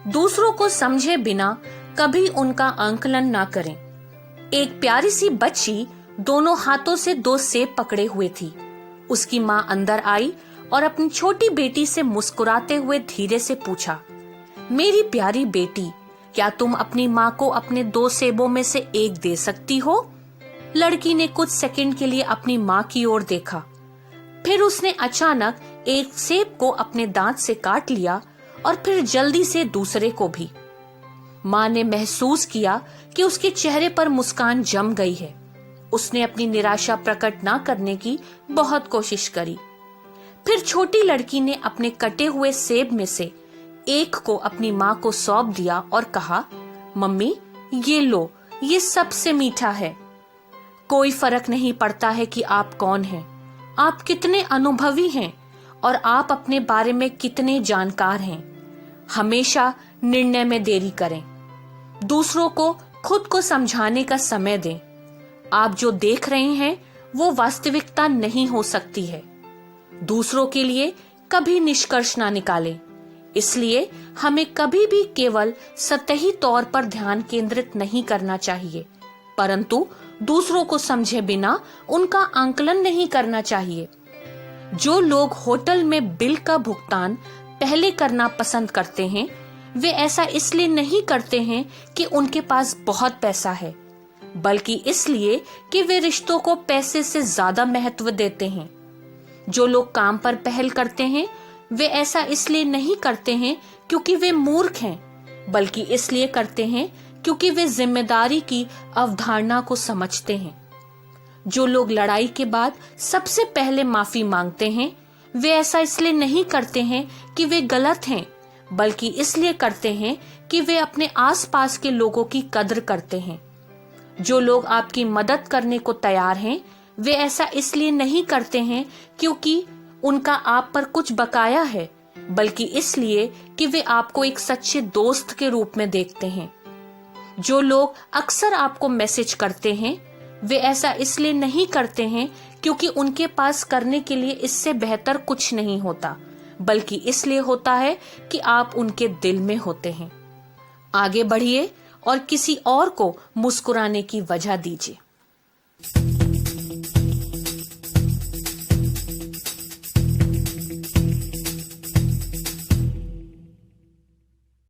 दूसरों को समझे बिना कभी उनका आंकलन ना करें। एक प्यारी सी बच्ची दोनों हाथों से 2 सेब पकड़े हुए थी। उसकी माँ अंदर आई और अपनी छोटी बेटी से मुस्कुराते हुए धीरे से पूछा, मेरी प्यारी बेटी, क्या तुम अपनी माँ को अपने 2 सेबों में से एक दे सकती हो? लड़की ने कुछ सेकंड के लिए अपनी माँ की ओर देखा, फिर उसने अचानक एक सेब को अपने दांत से काट लिया और फिर जल्दी से दूसरे को भी। माँ ने महसूस किया कि उसके चेहरे पर मुस्कान जम गई है। उसने अपनी निराशा प्रकट ना करने की बहुत कोशिश करी। फिर छोटी लड़की ने अपने कटे हुए सेब में से एक को अपनी माँ को सौंप दिया और कहा, मम्मी ये लो, ये सबसे मीठा है। कोई फर्क नहीं पड़ता है कि आप कौन हैं, आप कितने अनुभवी हैं और आप अपने बारे में कितने जानकार हैं। हमेशा निर्णय में देरी करें। दूसरों को खुद को समझाने का समय दें। आप जो देख रहे हैं वो वास्तविकता नहीं हो सकती है। दूसरों के लिए कभी निष्कर्ष ना निकालें। इसलिए हमें कभी भी केवल सतही तौर पर ध्यान केंद्रित नहीं करना चाहिए, परंतु दूसरों को समझे बिना उनका आंकलन नहीं करना चाहिए। जो लोग होटल में बिल का भुगतान पहले करना पसंद करते हैं, वे ऐसा इसलिए नहीं करते हैं कि उनके पास बहुत पैसा है, बल्कि इसलिए कि वे रिश्तों को पैसे से ज्यादा महत्व देते हैं। जो लोग काम पर पहल करते हैं, वे ऐसा इसलिए नहीं करते हैं क्योंकि वे मूर्ख हैं, बल्कि इसलिए करते हैं क्योंकि वे जिम्मेदारी की अवधारणा को समझते हैं। जो लोग लड़ाई के बाद सबसे पहले माफी मांगते हैं, वे ऐसा इसलिए नहीं करते हैं कि वे गलत हैं, बल्कि इसलिए करते हैं कि वे अपने आसपास के लोगों की कद्र करते हैं। जो लोग आपकी मदद करने को तैयार हैं, वे ऐसा इसलिए नहीं करते हैं क्योंकि उनका आप पर कुछ बकाया है, बल्कि इसलिए कि वे आपको एक सच्चे दोस्त के रूप में देखते हैं। जो लोग अक्सर आपको मैसेज करते हैं, वे ऐसा इसलिए नहीं करते हैं क्योंकि उनके पास करने के लिए इससे बेहतर कुछ नहीं होता, बल्कि इसलिए होता है कि आप उनके दिल में होते हैं। आगे बढ़िए और किसी और को मुस्कुराने की वजह दीजिए।